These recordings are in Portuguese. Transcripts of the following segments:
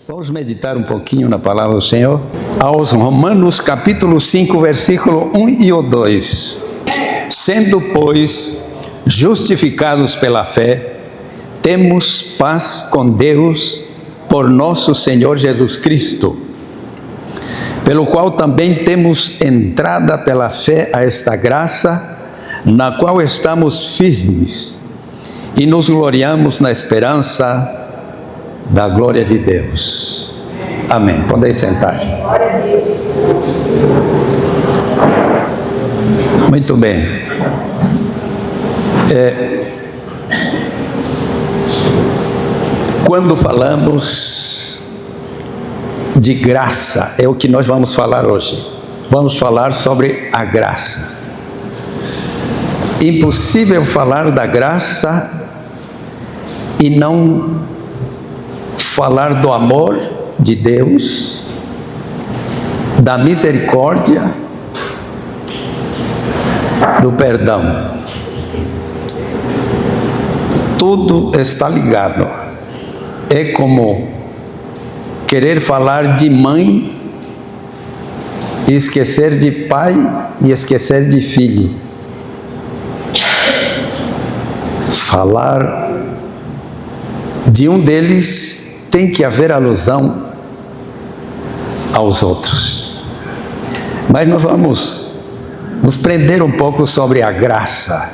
Vamos meditar um pouquinho na palavra do Senhor. Aos Romanos capítulo 5, versículo 1 e 2. Sendo, pois, justificados pela fé, temos paz com Deus por nosso Senhor Jesus Cristo, pelo qual também temos entrada pela fé a esta graça, na qual estamos firmes e nos gloriamos na esperança da glória de Deus. Amém. Podem sentar. Muito bem. Quando falamos de graça, é o que nós vamos falar hoje. Vamos falar sobre a graça. Impossível falar da graça e não falar do amor de Deus, da misericórdia, do perdão. Tudo está ligado. É como querer falar de mãe e esquecer de pai e esquecer de filho. Falar de um deles tem que haver alusão aos outros. Mas nós vamos nos prender um pouco sobre a graça.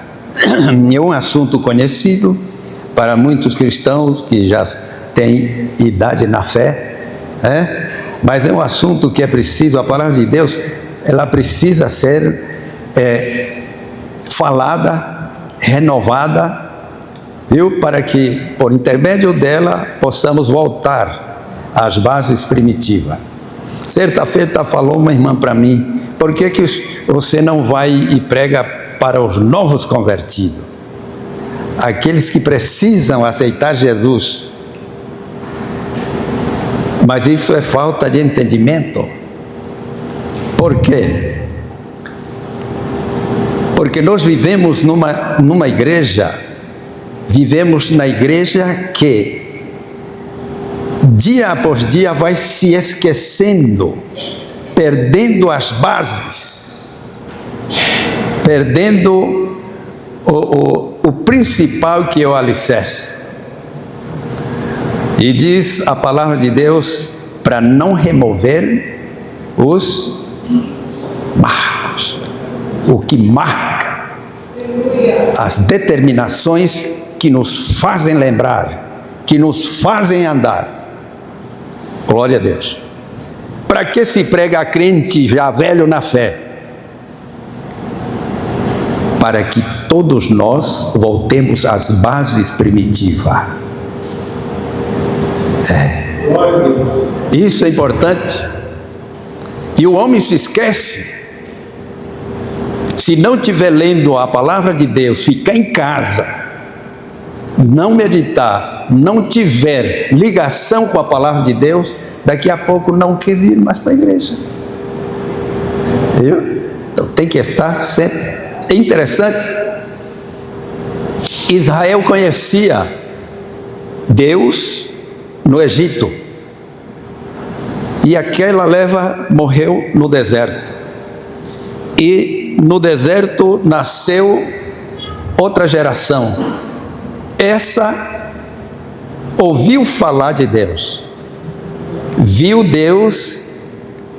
É um assunto conhecido para muitos cristãos que já têm idade na fé, mas é um assunto que é preciso, a palavra de Deus, ela precisa ser falada, renovada, para que, por intermédio dela, possamos voltar às bases primitivas. Certa feita falou uma irmã para mim: por que você não vai e prega para os novos convertidos? Aqueles que precisam aceitar Jesus. Mas isso é falta de entendimento. Por quê? Porque nós vivemos numa igreja. Vivemos na igreja que, dia após dia, vai se esquecendo, perdendo as bases, perdendo o principal, que é o alicerce. E diz a palavra de Deus para não remover os marcos, o que marca as determinações que nos fazem lembrar, que nos fazem andar. Glória a Deus. Para que se prega a crente já velho na fé? Para que todos nós voltemos às bases primitivas. Isso é importante. E o homem se esquece. Se não estiver lendo a palavra de Deus, ficar em casa, não meditar, não tiver ligação com a palavra de Deus, daqui a pouco não quer vir mais para a igreja. Viu? Então tem que estar sempre. É interessante. Israel conhecia Deus no Egito. E aquela leva morreu no deserto. E no deserto nasceu outra geração. Essa ouviu falar de Deus, viu Deus,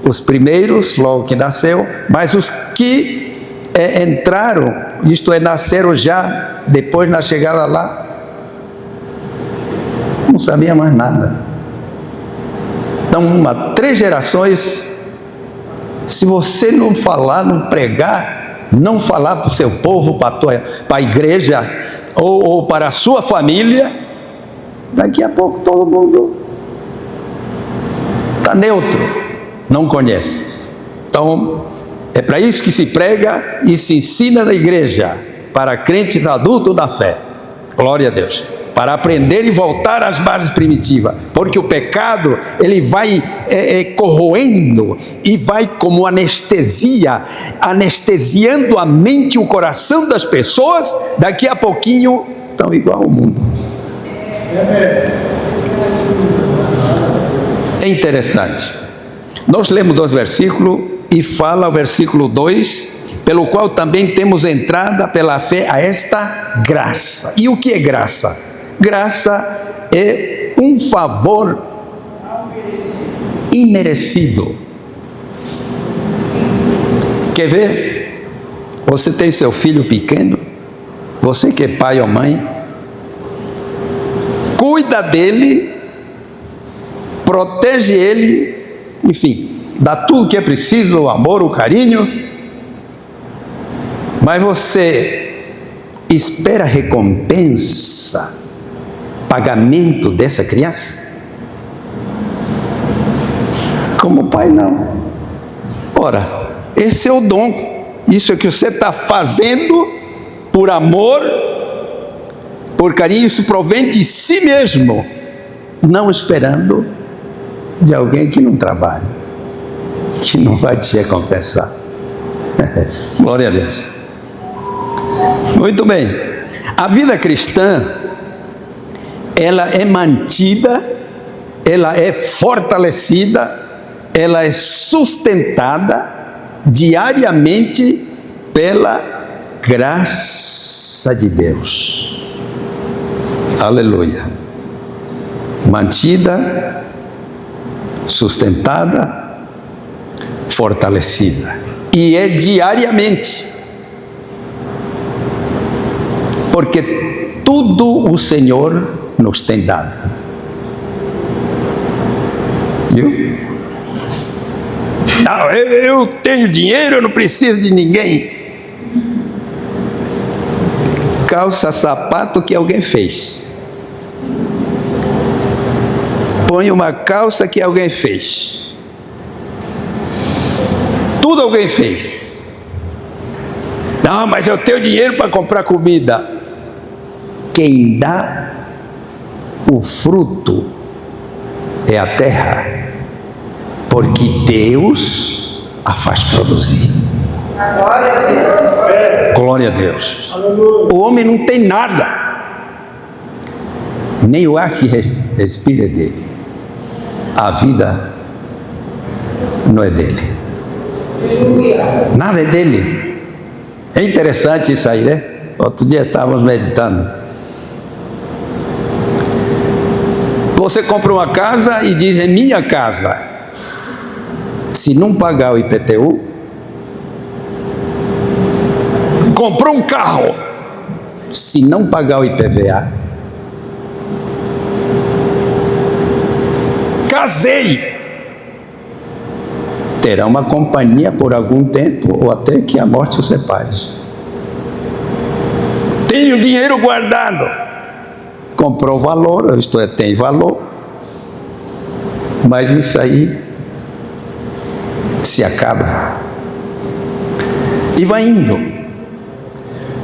os primeiros, logo que nasceu, mas os que entraram, isto é, nasceram já depois na chegada lá, não sabia mais nada. Então, 3 gerações, se você não falar, não pregar, não falar para o seu povo, para a igreja, ou para a sua família, daqui a pouco todo mundo está neutro, não conhece. Então, é para isso que se prega e se ensina na igreja, para crentes adultos da fé. Glória a Deus. Para aprender e voltar às bases primitivas, porque o pecado, ele vai corroendo e vai como anestesia, anestesiando a mente e o coração das pessoas. Daqui a pouquinho estão igual ao mundo. É interessante. Nós lemos 2 versículos e fala o versículo 2, pelo qual também temos entrada pela fé a esta graça. E o que é graça? Graça é um favor imerecido. Quer ver? Você tem seu filho pequeno, você que é pai ou mãe, cuida dele, protege ele, enfim, dá tudo que é preciso, o amor, o carinho, mas você espera recompensa, pagamento dessa criança? Como pai, não. Ora, esse é o dom. Isso é que você está fazendo por amor, por carinho. Isso provém de si mesmo, não esperando de alguém que não trabalha, que não vai te recompensar. Glória a Deus. Muito bem. A vida cristã, ela é mantida, ela é fortalecida, ela é sustentada diariamente pela graça de Deus. Aleluia. Mantida, sustentada, fortalecida. E é diariamente. Porque tudo o Senhor nos tem dado. Viu? Não, eu tenho dinheiro, eu não preciso de ninguém. Calça, sapato que alguém fez. Põe uma calça que alguém fez. Tudo alguém fez. Não, mas eu tenho dinheiro para comprar comida. Quem dá o fruto é a terra, porque Deus a faz produzir. Glória a Deus. Glória a Deus. O homem não tem nada, nem o ar que respira é dele. A vida não é dele. Nada é dele. É interessante isso aí, né? Outro dia estávamos meditando. Você compra uma casa e diz, é minha casa. Se não pagar o IPTU, comprou um carro. Se não pagar o IPVA, casei. Terá uma companhia por algum tempo, ou até que a morte os separe. Tenho dinheiro guardado. Comprou valor, isto é, tem valor. Mas isso aí se acaba. E vai indo.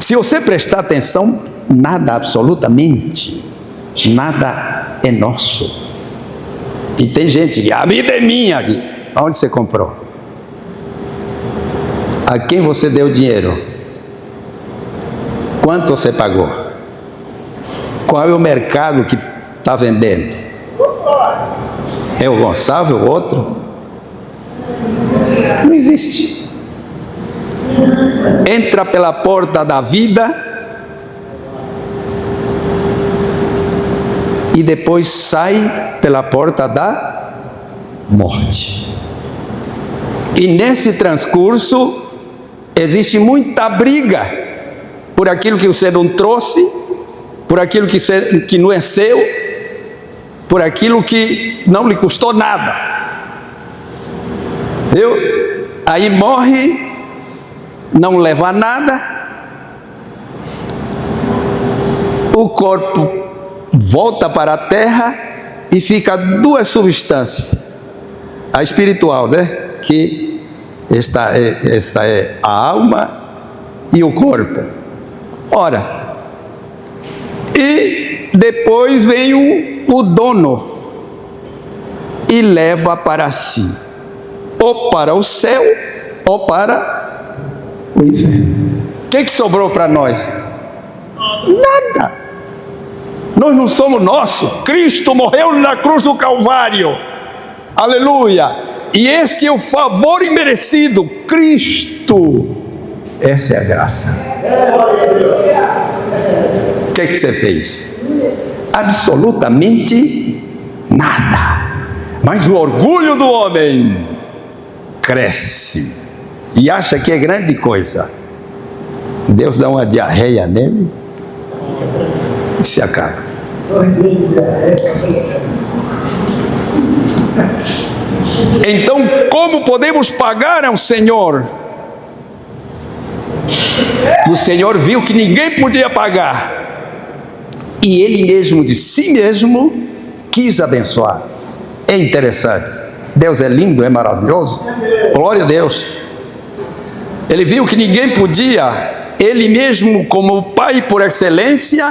Se você prestar atenção, nada, absolutamente, nada é nosso. E tem gente que, a vida é minha aqui. Onde você comprou? A quem você deu dinheiro? Quanto você pagou? Qual é o mercado que está vendendo? É o Gonçalves, o outro? Não existe. Entra pela porta da vida e depois sai pela porta da morte. E nesse transcurso existe muita briga por aquilo que você não trouxe, por aquilo que não é seu, por aquilo que não lhe custou nada. Viu? Aí morre, não leva nada, o corpo volta para a terra e fica duas substâncias. A espiritual, né? Que esta é a alma e o corpo. Ora, e depois vem o dono e leva para si, ou para o céu, ou para o inferno. O que sobrou para nós? Nada. Nós não somos nossos. Cristo morreu na cruz do Calvário. Aleluia! E este é o favor imerecido, Cristo. Essa é a graça. O que você fez? Absolutamente nada. Mas o orgulho do homem cresce e acha que é grande coisa. Deus dá uma diarreia nele e se acaba. Então, como podemos pagar ao Senhor? O Senhor viu que ninguém podia pagar, e Ele mesmo, de si mesmo, quis abençoar. É interessante. Deus é lindo, é maravilhoso. Glória a Deus. Ele viu que ninguém podia, Ele mesmo, como Pai por excelência,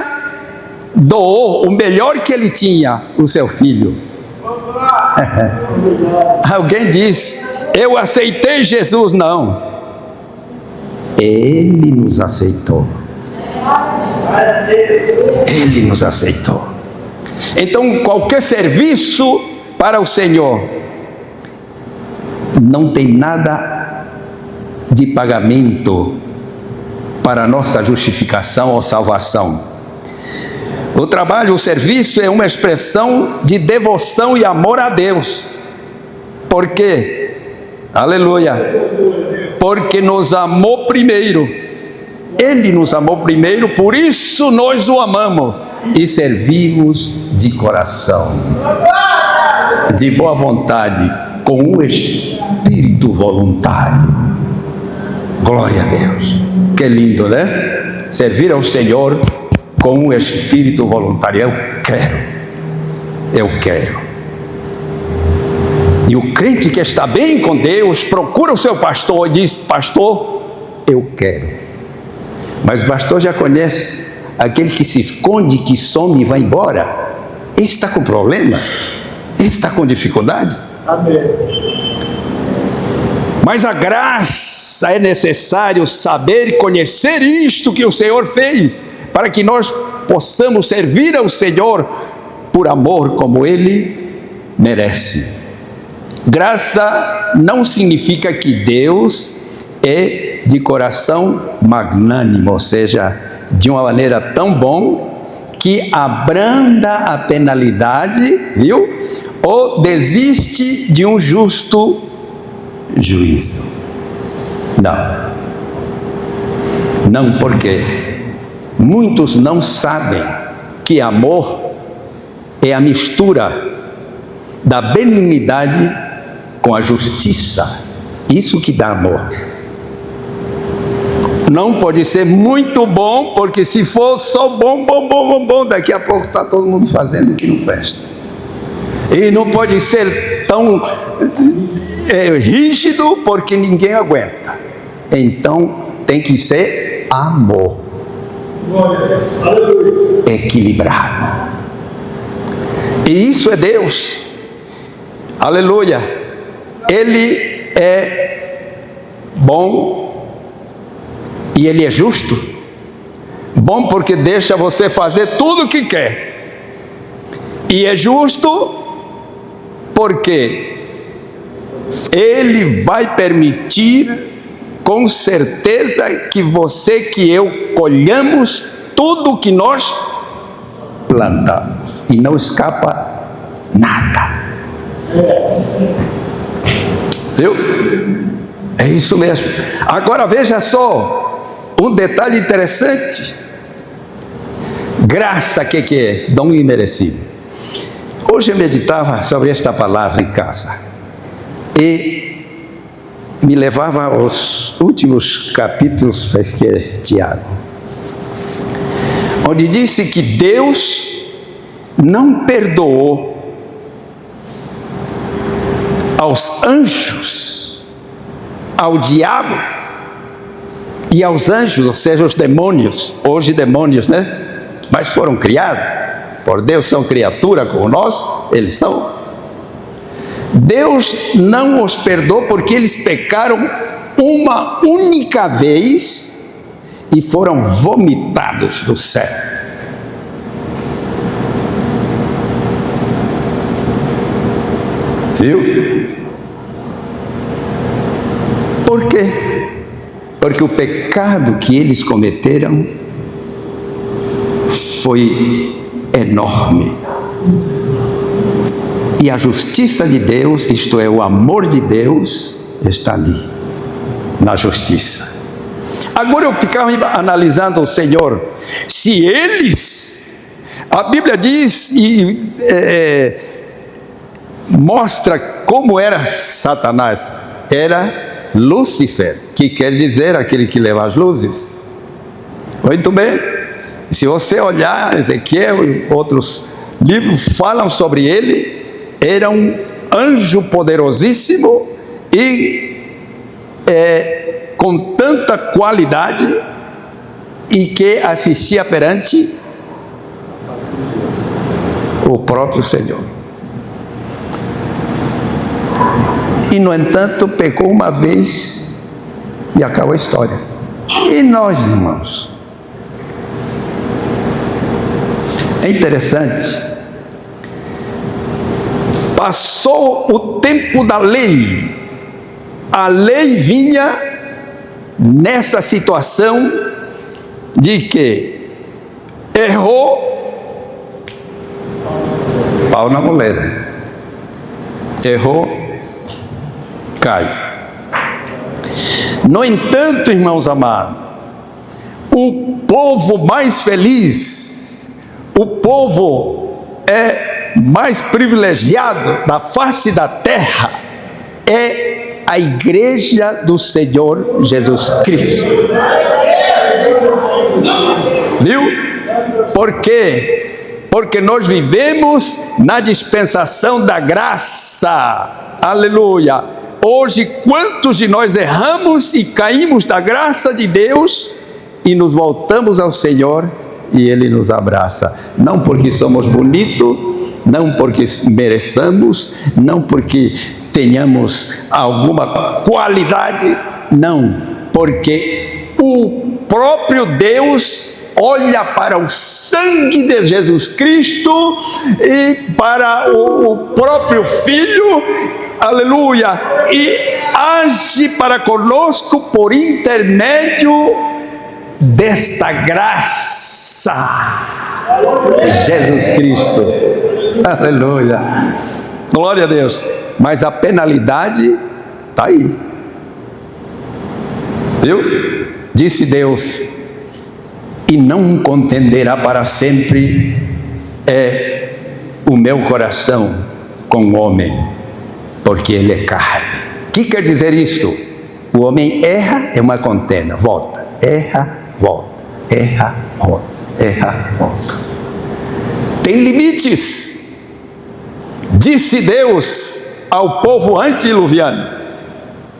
doou o melhor que Ele tinha, o seu Filho. Alguém diz: eu aceitei Jesus. Não, Ele nos aceitou. Ele nos aceitou. Então, qualquer serviço para o Senhor não tem nada de pagamento para a nossa justificação ou salvação. O trabalho, o serviço é uma expressão de devoção e amor a Deus. Por quê? Aleluia! Porque nos amou primeiro. Ele nos amou primeiro, por isso nós o amamos e servimos de coração, de boa vontade, com um espírito voluntário. Glória a Deus. Que lindo, né? Servir ao Senhor com um espírito voluntário. Eu quero. E o crente que está bem com Deus procura o seu pastor e diz: pastor, eu quero. Mas o pastor já conhece aquele que se esconde, que some e vai embora. Ele está com problema, ele está com dificuldade. Amém. Mas a graça é necessário saber e conhecer isto que o Senhor fez, para que nós possamos servir ao Senhor por amor como Ele merece. Graça não significa que Deus é de coração magnânimo, ou seja, de uma maneira tão bom que abranda a penalidade, viu? Ou desiste de um justo juízo. Não, porque muitos não sabem que amor é a mistura da benignidade com a justiça. Isso que dá amor. Não pode ser muito bom, porque se for só bom, daqui a pouco está todo mundo fazendo o que não presta. E não pode ser tão rígido, porque ninguém aguenta. Então tem que ser amor equilibrado. E isso é Deus. Aleluia. Ele é bom e Ele é justo. Bom porque deixa você fazer tudo o que quer. E é justo porque Ele vai permitir com certeza que você, que eu colhamos tudo o que nós plantamos. E não escapa nada. Viu? É isso mesmo. Agora veja só um detalhe interessante. Graça, que é? Dom imerecido. Hoje eu meditava sobre esta palavra em casa e me levava aos últimos capítulos, acho que é Tiago, onde disse que Deus não perdoou aos anjos, ao diabo e aos anjos, ou seja, os demônios, hoje demônios, né? Mas foram criados por Deus, são criatura como nós, eles são. Deus não os perdoou porque eles pecaram uma única vez e foram vomitados do céu. Viu? Por quê? Porque o pecado que eles cometeram foi enorme. E a justiça de Deus, isto é, o amor de Deus, está ali, na justiça. Agora eu ficava analisando o Senhor, se eles, a Bíblia diz e mostra como era Satanás, era Lúcifer, que quer dizer aquele que leva as luzes. Muito bem, se você olhar Ezequiel e outros livros falam sobre ele, era um anjo poderosíssimo e com tanta qualidade e que assistia perante o próprio Senhor. E no entanto pecou uma vez e acabou a história. E nós, irmãos, é interessante, passou o tempo da lei, a lei vinha nessa situação de que errou, pau na moleira, errou, cai. No entanto, irmãos amados, o povo mais feliz, o povo mais privilegiado da face da terra é a igreja do Senhor Jesus Cristo. Viu? Por quê? Porque nós vivemos na dispensação da graça. Aleluia! Hoje, quantos de nós erramos e caímos da graça de Deus e nos voltamos ao Senhor e Ele nos abraça, não porque somos bonitos, não porque mereçamos, não porque tenhamos alguma qualidade, não, porque o próprio Deus olha para o sangue de Jesus Cristo e para o próprio Filho, aleluia, e age para conosco por intermédio desta graça, Jesus Cristo, aleluia, glória a Deus. Mas a penalidade está aí, viu? Disse Deus: e não contenderá para sempre o meu coração com o homem, porque ele é carne. O que quer dizer isto? O homem erra, é uma contenda, volta, erra, volta, erra, volta, erra, volta. Tem limites. Disse Deus ao povo antediluviano: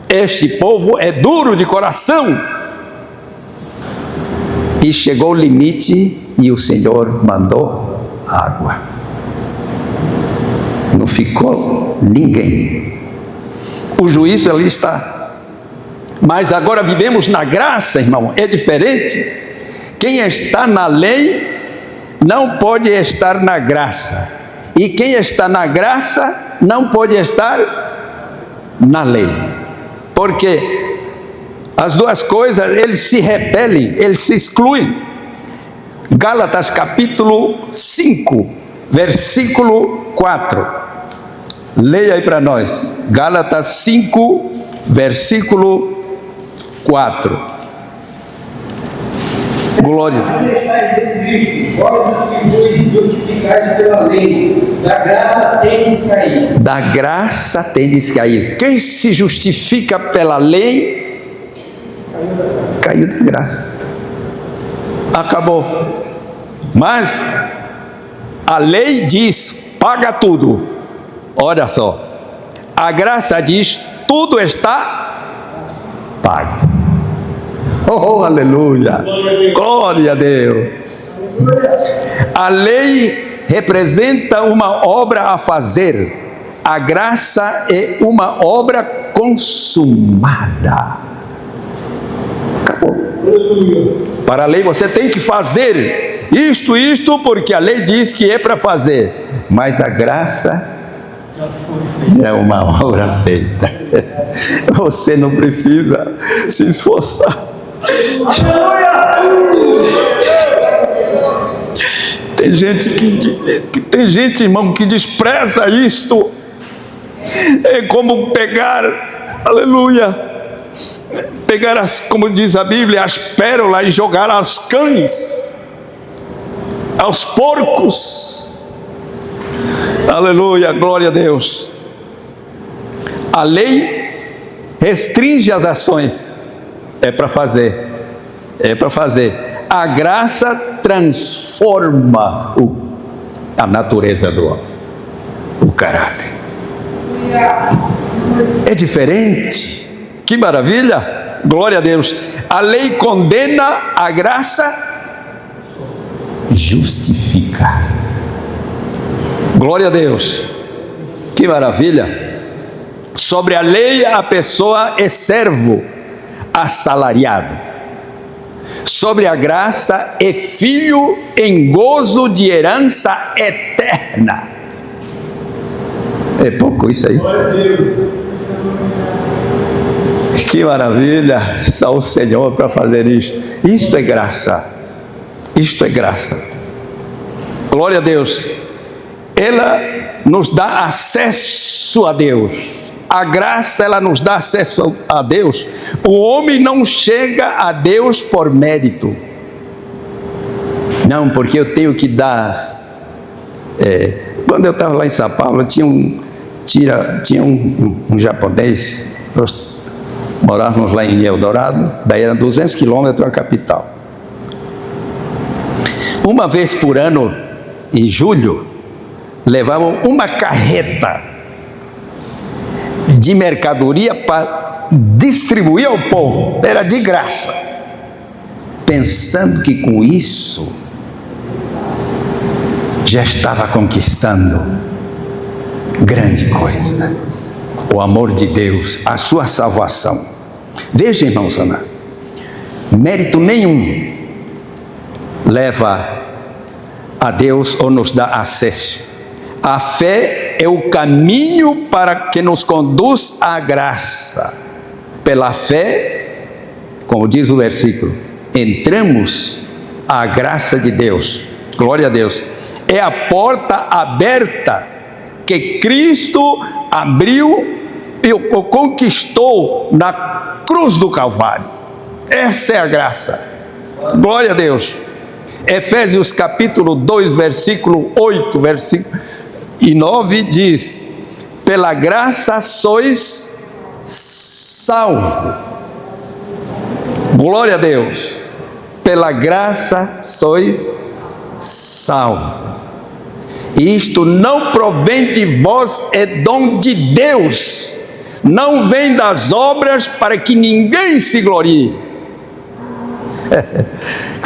este povo é duro de coração. E chegou o limite e o Senhor mandou água. Não ficou ninguém. O juízo ali está. Mas agora vivemos na graça, irmão, é diferente. Quem está na lei não pode estar na graça. E quem está na graça não pode estar na lei. Porque as duas coisas, eles se repelem, eles se excluem. Gálatas capítulo 5, versículo 4. Leia aí para nós. Gálatas 5, versículo 4. Glória a Deus. Da graça tendes cair. Quem se justifica pela lei, caiu da graça. Acabou. Mas a lei diz: paga tudo. Olha só. A graça diz: tudo está pago. Oh, aleluia. Glória a Deus. A lei representa uma obra a fazer. A graça é uma obra consumada. Acabou. Para a lei você tem que fazer isto, porque a lei diz que é para fazer. Mas a graça É uma obra feita. Você não precisa se esforçar. Tem gente tem gente, irmão, que despreza isto. É como pegar, aleluia, pegar como diz a Bíblia, as pérolas e jogar aos cães, aos porcos. Aleluia, glória a Deus. A lei restringe as ações. É para fazer. A graça transforma a natureza do homem, o caráter. É diferente. Que maravilha! Glória a Deus. A lei condena, a graça justifica. Glória a Deus. Que maravilha! Sobre a lei, a pessoa é servo assalariado. Sobre a graça, é filho em gozo de herança eterna. É pouco isso aí? Que maravilha! Só o Senhor para fazer isto. Isto é graça. Isto é graça. Glória a Deus. Ela nos dá acesso a Deus. A graça, ela nos dá acesso a Deus. O homem não chega a Deus por mérito. Não, porque eu tenho que dar. Quando eu estava lá em São Paulo, tinha um japonês. Nós morávamos lá em Eldorado, daí eram 200 quilômetros a capital. Uma vez por ano, em julho, levavam uma carreta de mercadoria para distribuir ao povo. Era de graça, pensando que com isso já estava conquistando grande coisa, o amor de Deus, a sua salvação. Veja, irmãos amados, mérito nenhum leva a Deus ou nos dá acesso. A fé é o caminho para que nos conduz à graça. Pela fé, como diz o versículo, entramos à graça de Deus. Glória a Deus. É a porta aberta que Cristo abriu e o conquistou na cruz do Calvário. Essa é a graça. Glória a Deus. Efésios capítulo 2, versículo 8, versículo e 9 diz: pela graça sois salvos. Glória a Deus. Pela graça sois salvos. Isto não provém de vós, é dom de Deus. Não vem das obras para que ninguém se glorie.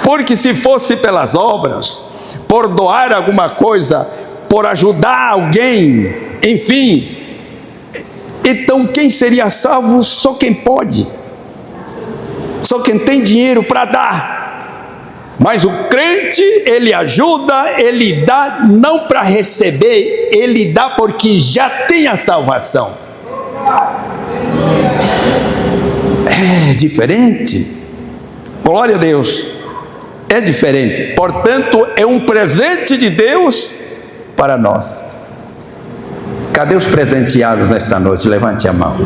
Porque se fosse pelas obras, por doar alguma coisa, por ajudar alguém, enfim, então quem seria salvo? Só quem pode, só quem tem dinheiro para dar. Mas o crente, ele ajuda, ele dá não para receber, ele dá porque já tem a salvação. É diferente. Glória a Deus. É diferente. Portanto, é um presente de Deus para nós. Cadê os presenteados nesta noite? Levante a mão.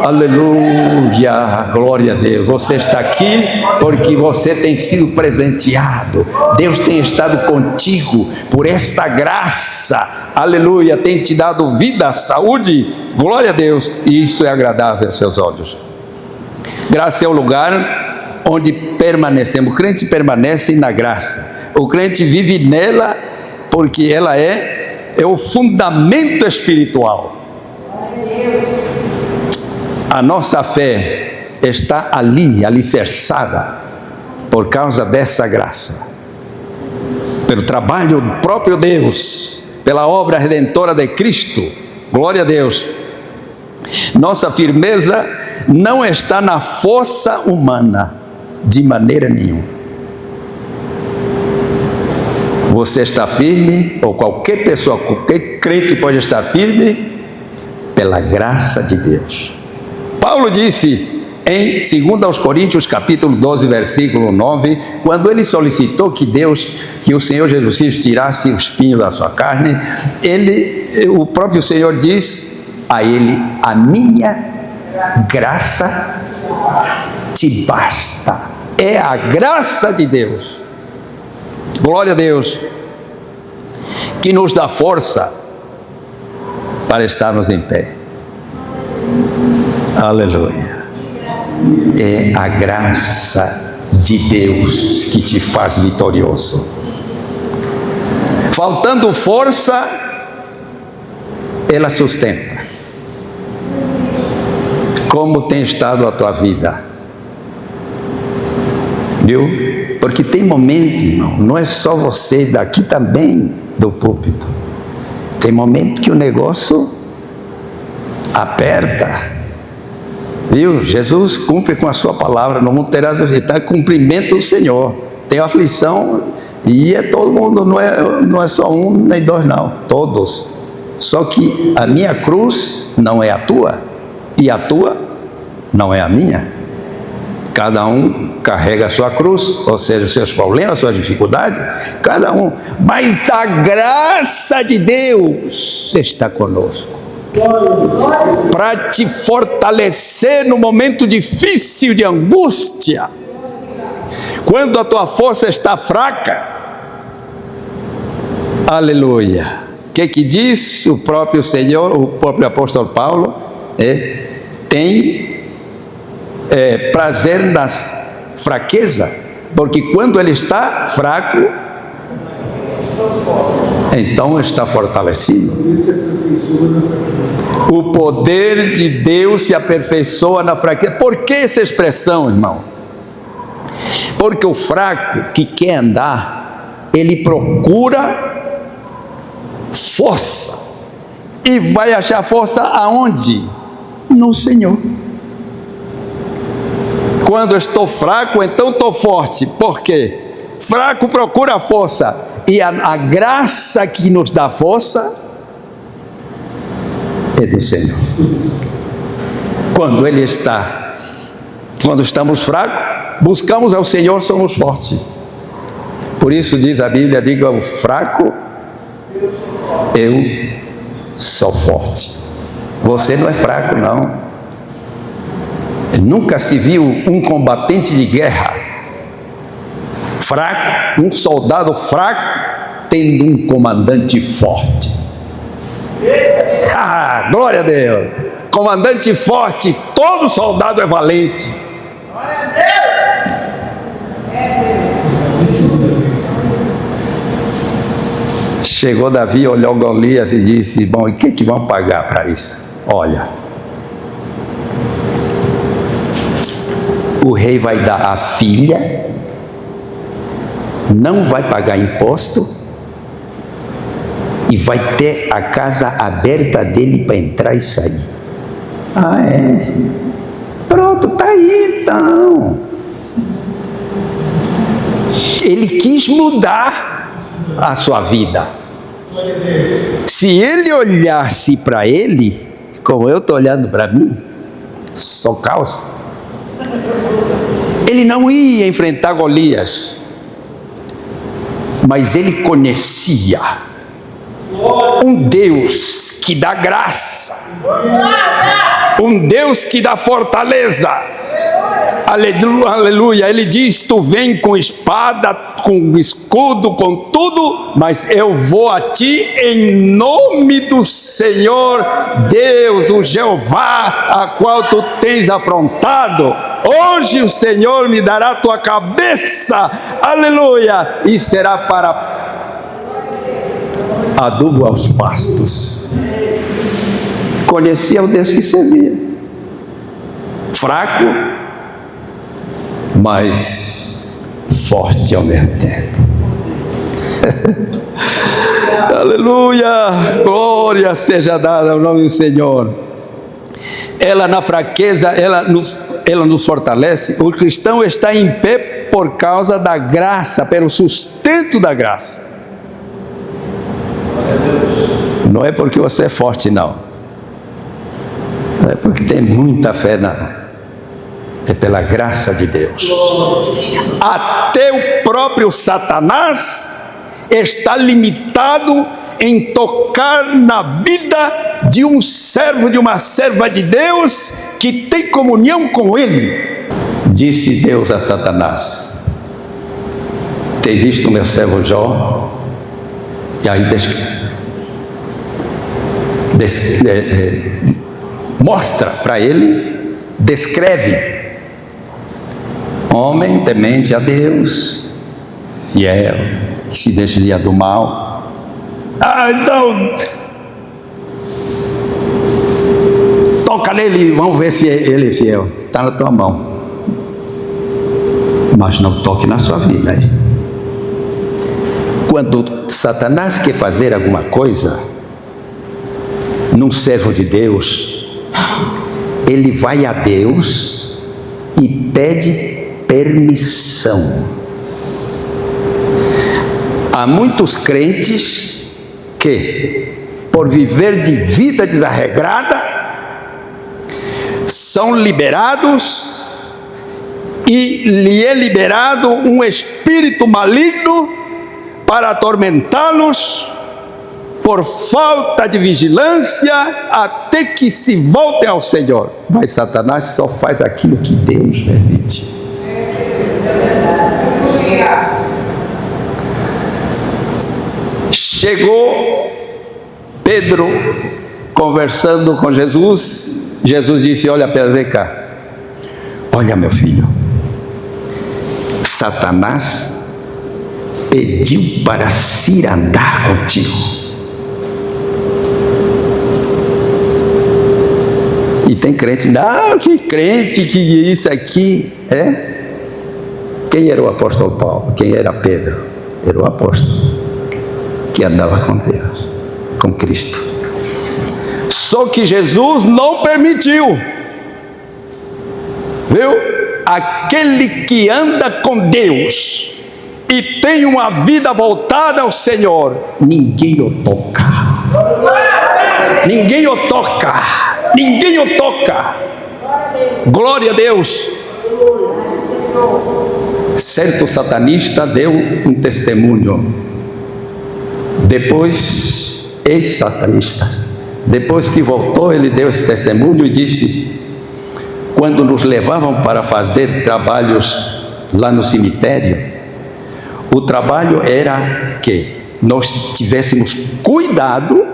Aleluia, glória a Deus. Você está aqui porque você tem sido presenteado. Deus tem estado contigo por esta graça. Aleluia, tem te dado vida, saúde. Glória a Deus. E isto é agradável aos seus olhos. Graça é o lugar onde permanecemos. O crente permanece na graça. O crente vive nela porque ela é o fundamento espiritual. A nossa fé está ali, alicerçada, por causa dessa graça, pelo trabalho do próprio Deus, pela obra redentora de Cristo. Glória a Deus. Nossa firmeza não está na força humana, de maneira nenhuma. Você está firme, ou qualquer pessoa, qualquer crente pode estar firme, pela graça de Deus. Paulo disse em 2 Coríntios capítulo 12, versículo 9, quando ele solicitou que o Senhor Jesus Cristo tirasse o espinho da sua carne, o próprio Senhor diz a ele: a minha graça te basta. É a graça de Deus, glória a Deus, que nos dá força para estarmos em pé. Aleluia. É a graça de Deus que te faz vitorioso. Faltando força, ela sustenta. Como tem estado a tua vida? Viu? Porque tem momento, irmão, não é só vocês daqui também do púlpito. Tem momento que o negócio aperta. Viu? Jesus cumpre com a sua palavra, no mundo terás aflição, cumprimento do Senhor. Tem aflição e é todo mundo, não é só um nem dois não, todos. Só que a minha cruz não é a tua e a tua não é a minha. Cada um carrega a sua cruz, ou seja, os seus problemas, suas dificuldades, cada um. Mas a graça de Deus está conosco para te fortalecer no momento difícil de angústia. Quando a tua força está fraca, aleluia. O que diz o próprio Senhor, o próprio apóstolo Paulo? Tem prazer nas fraquezas, porque quando ele está fraco, então está fortalecido. O poder de Deus se aperfeiçoa na fraqueza. Por que essa expressão, irmão? Porque o fraco que quer andar, ele procura força. E vai achar força aonde? No Senhor. Quando eu estou fraco, então estou forte. Por quê? Fraco procura força. E a graça que nos dá força é do Senhor. Quando estamos fracos, buscamos ao Senhor, somos fortes. Por isso diz a Bíblia: diga ao fraco, eu sou forte. Você não é fraco, não. Nunca se viu um combatente de guerra fraco, um soldado fraco, tendo um comandante forte. Glória a Deus! Comandante forte, todo soldado é valente. Glória a Deus! Chegou Davi, olhou Golias e disse: bom, e o que vão pagar para isso? Olha, o rei vai dar a filha, não vai pagar imposto e vai ter a casa aberta dele para entrar e sair. Pronto, está aí então. Ele quis mudar a sua vida. Se ele olhasse para ele, como eu estou olhando para mim, sou caos, ele não ia enfrentar Golias, mas ele conhecia um Deus que dá graça, um Deus que dá fortaleza. Aleluia. Ele diz: tu vem com espada, com escudo, com tudo, mas eu vou a ti em nome do Senhor Deus, o Jeová, a qual tu tens afrontado. Hoje o Senhor me dará a tua cabeça, aleluia, e será para adubo aos pastos. Conhecia o Deus que servia, fraco, mas forte ao mesmo tempo. Aleluia, glória seja dada ao nome do Senhor. Ela na fraqueza, ela nos fortalece. O cristão está em pé por causa da graça, pelo sustento da graça. Não é porque você é forte, não. É porque tem muita fé, não. É pela graça de Deus. Até o próprio Satanás está limitado em tocar na vida de um servo, de uma serva de Deus que tem comunhão com Ele. Disse Deus a Satanás: tem visto o meu servo Jó? E aí mostra para ele, descreve: homem temente a Deus, fiel, que se desvia do mal. Então toca nele, vamos ver se ele é fiel. Está na tua mão, mas não toque na sua vida. Quando Satanás quer fazer alguma coisa num servo de Deus, ele vai a Deus e pede permissão. Há muitos crentes que, por viver de vida desarregrada, são liberados e lhe é liberado um espírito maligno para atormentá-los por falta de vigilância até que se voltem ao Senhor. Mas Satanás só faz aquilo que Deus permite. Chegou Pedro conversando com Jesus. Jesus disse: olha Pedro, vem cá. Olha meu filho, Satanás pediu para se andar contigo. E tem crente, não, que crente, que isso aqui, é? Quem era o apóstolo Paulo? Quem era Pedro? Era o apóstolo que andava com Deus, com Cristo. Só que Jesus não permitiu, viu? Aquele que anda com Deus e tem uma vida voltada ao Senhor, ninguém o toca. Ninguém o toca. Ninguém o toca. Glória a Deus. Certo satanista deu um testemunho. Depois, ex-satanista, depois que voltou, ele deu esse testemunho e disse: quando nos levavam para fazer trabalhos lá no cemitério, o trabalho era que nós tivéssemos cuidado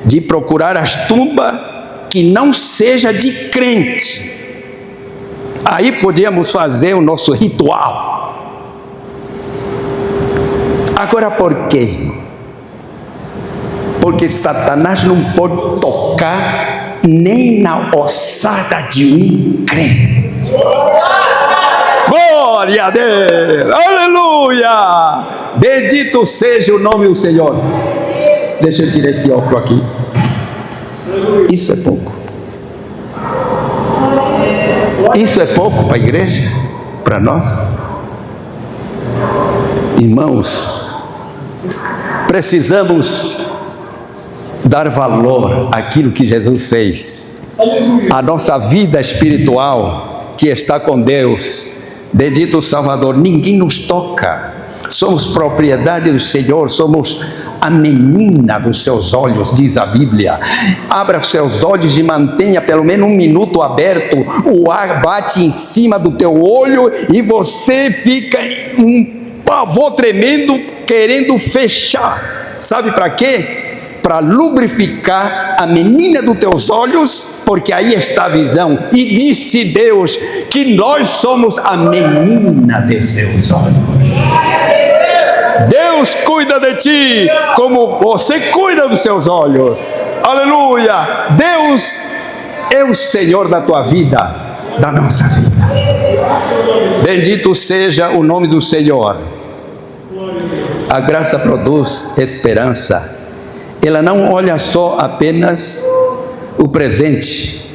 de procurar as tumbas que não seja de crente. Aí podíamos fazer o nosso ritual. Agora por quê? Porque Satanás não pode tocar nem na ossada de um crente. Glória a Deus, aleluia, bendito seja o nome do Senhor. Deixa eu tirar esse óculos aqui. Isso é pouco. Isso é pouco para a igreja, para nós. Irmãos, precisamos dar valor àquilo que Jesus fez. A nossa vida espiritual que está com Deus, bendito Salvador, ninguém nos toca. Somos propriedade do Senhor, somos a menina dos seus olhos, diz a Bíblia. Abra os seus olhos e mantenha pelo menos 1 minuto aberto. O ar bate em cima do teu olho e você fica um pavor tremendo, querendo fechar. Sabe para quê? Para lubrificar a menina dos teus olhos, porque aí está a visão. E disse Deus que nós somos a menina de seus olhos. Deus cuida de ti como você cuida dos seus olhos. Aleluia. Deus é o Senhor da tua vida, da nossa vida. Bendito seja o nome do Senhor. A graça produz esperança. Ela não olha só apenas o presente,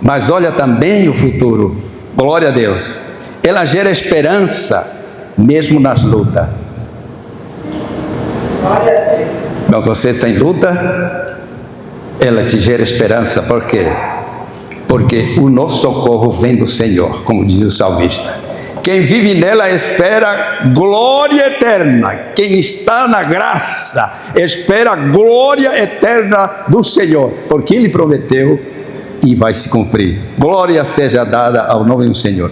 mas olha também o futuro. Glória a Deus. Ela gera esperança mesmo nas lutas. Quando você está em luta, ela te gera esperança. Por quê? Porque o nosso socorro vem do Senhor, como diz o salmista. Quem vive nela espera glória eterna. Quem está na graça espera glória eterna do Senhor, porque Ele prometeu e vai se cumprir. Glória seja dada ao nome do Senhor.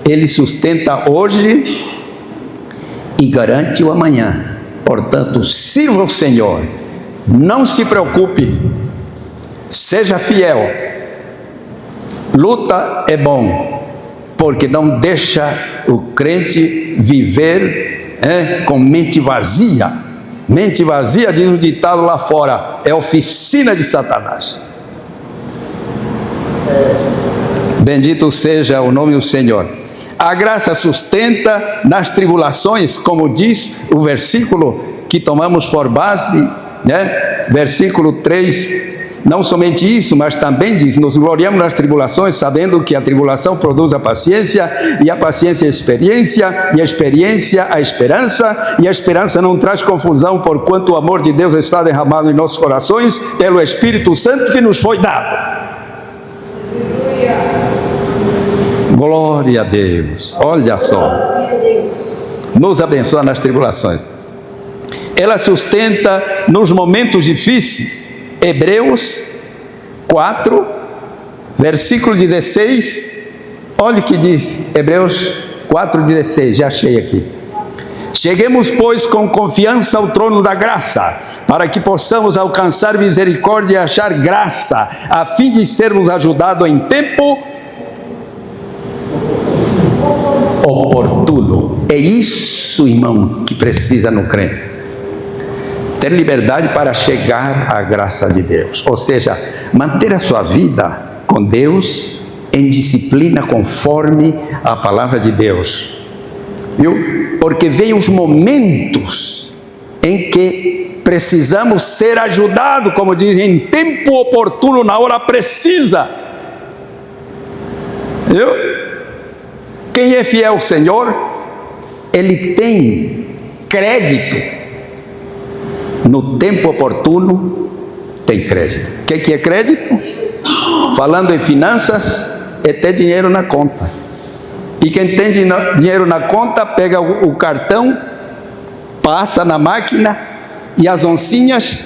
Ele sustenta hoje e garante o amanhã. Portanto, sirva o Senhor, não se preocupe, seja fiel. Luta é bom, porque não deixa o crente viver com mente vazia. Mente vazia, diz o ditado lá fora, é oficina de Satanás. Bendito seja o nome do Senhor. A graça sustenta nas tribulações, como diz o versículo que tomamos por base, versículo 3. Não somente isso, mas também diz: nos gloriamos nas tribulações, sabendo que a tribulação produz a paciência, e a paciência a experiência, e a experiência a esperança, e a esperança não traz confusão, porquanto o amor de Deus está derramado em nossos corações pelo Espírito Santo que nos foi dado. Glória a Deus. Olha só, nos abençoa nas tribulações. Ela sustenta nos momentos difíceis. Hebreus 4, versículo 16, olha o que diz, Hebreus 4, 16, já achei aqui. Cheguemos, pois, com confiança ao trono da graça, para que possamos alcançar misericórdia e achar graça, a fim de sermos ajudados em tempo oportuno. É isso, irmão, que precisa no crente. Ter liberdade para chegar à graça de Deus, ou seja, manter a sua vida com Deus em disciplina conforme a palavra de Deus, viu? Porque vem os momentos em que precisamos ser ajudados, como dizem, em tempo oportuno, na hora precisa, viu? Quem é fiel ao Senhor, ele tem crédito. No tempo oportuno, tem crédito. O que é crédito? Falando em finanças, é ter dinheiro na conta. E quem tem dinheiro na conta, pega o cartão, passa na máquina, e as oncinhas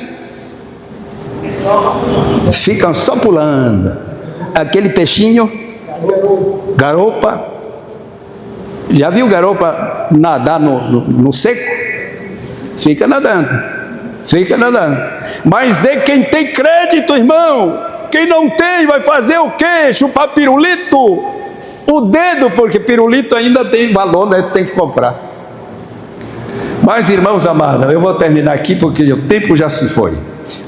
ficam só pulando. Aquele peixinho, garopa. Já viu garopa nadar no seco? Fica nadando. Fica nadando. Mas é quem tem crédito, irmão. Quem não tem vai fazer o quê? Chupar pirulito? O dedo, porque pirulito ainda tem valor, né? Tem que comprar. Mas, irmãos amados, eu vou terminar aqui porque o tempo já se foi.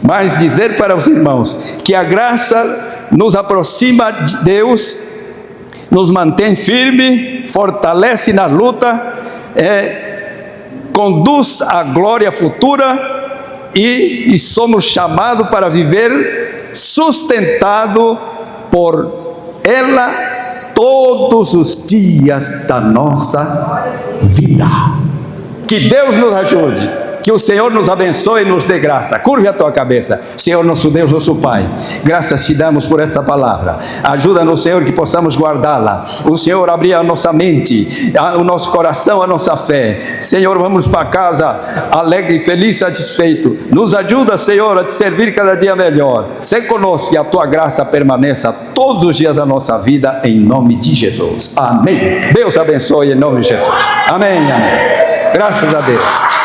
Mas dizer para os irmãos que a graça nos aproxima de Deus, nos mantém firme, fortalece na luta, conduz à glória futura. E somos chamados para viver sustentado por ela todos os dias da nossa vida. Que Deus nos ajude, que o Senhor nos abençoe e nos dê graça. Curve a tua cabeça. Senhor nosso Deus, nosso Pai, graças te damos por esta palavra. Ajuda-nos, Senhor, que possamos guardá-la. O Senhor abrir a nossa mente, o nosso coração, a nossa fé. Senhor, vamos para casa alegre, feliz, satisfeito. Nos ajuda, Senhor, a te servir cada dia melhor. Sê conosco e a tua graça permaneça todos os dias da nossa vida, em nome de Jesus. Amém. Deus abençoe em nome de Jesus. Amém, amém. Graças a Deus.